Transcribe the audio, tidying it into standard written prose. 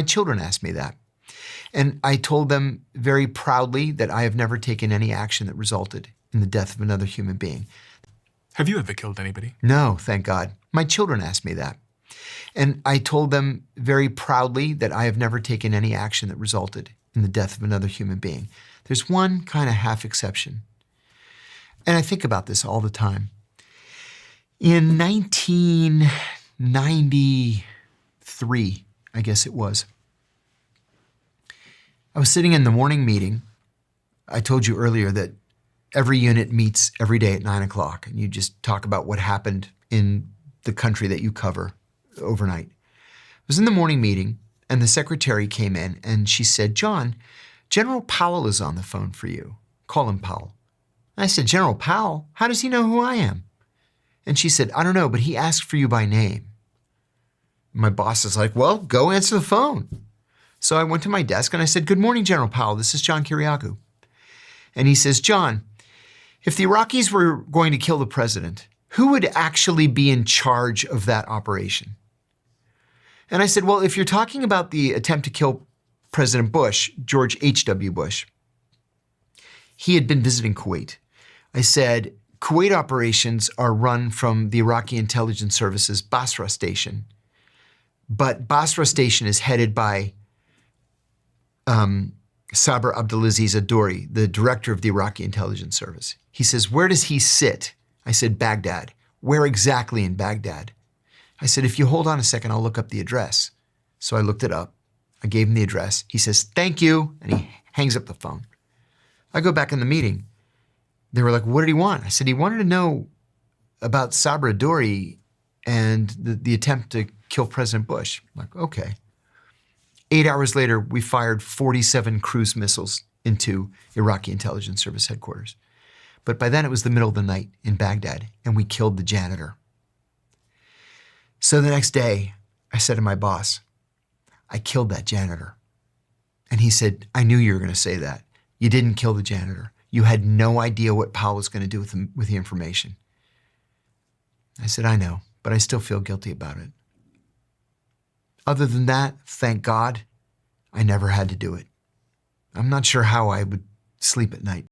children asked me that. And I told them very proudly that I have never taken any action that resulted in the death of another human being. Have you ever killed anybody? No, thank God. My children asked me that. And I told them very proudly that I have never taken any action that resulted in the death of another human being. There's one kind of half exception. And I think about this all the time. In 1993, I guess it was, I was sitting in the morning meeting. I told you earlier that every unit meets every day at 9 o'clock, and you just talk about what happened in the country that you cover overnight. I was in the morning meeting, and the secretary came in, and she said, "John, General Powell is on the phone for you, Colin Powell." I said, "General Powell? How does he know who I am?" And she said, "I don't know, but he asked for you by name." My boss is like, "Well, go answer the phone." So I went to my desk and I said, "Good morning, General Powell. This is John Kiriakou." And he says, "John, if the Iraqis were going to kill the president, who would actually be in charge of that operation?" And I said, "Well, if you're talking about the attempt to kill President Bush, George H.W. Bush, he had been visiting Kuwait." I said, "Kuwait operations are run from the Iraqi intelligence service's Basra station, but Basra station is headed by Sabr Abdulaziz Adori, the director of the Iraqi intelligence service." He says, "Where does he sit?" I said, "Baghdad." "Where exactly in Baghdad?" I said, "If you hold on a second, I'll look up the address." So I looked it up. I gave him the address. He says, "Thank you," and he hangs up the phone. I go back in the meeting. They were like, "What did he want?" I said, "He wanted to know about Sabra Adori and the attempt to kill President Bush." I'm like, okay. 8 hours later, we fired 47 cruise missiles into Iraqi intelligence service headquarters. But by then it was the middle of the night in Baghdad, and we killed the janitor. So the next day, I said to my boss, "I killed that janitor." And he said, "I knew you were going to say that. You didn't kill the janitor. You had no idea what Powell was going to do with the information." I said, "I know, but I still feel guilty about it. Other than that, thank God, I never had to do it. I'm not sure how I would sleep at night."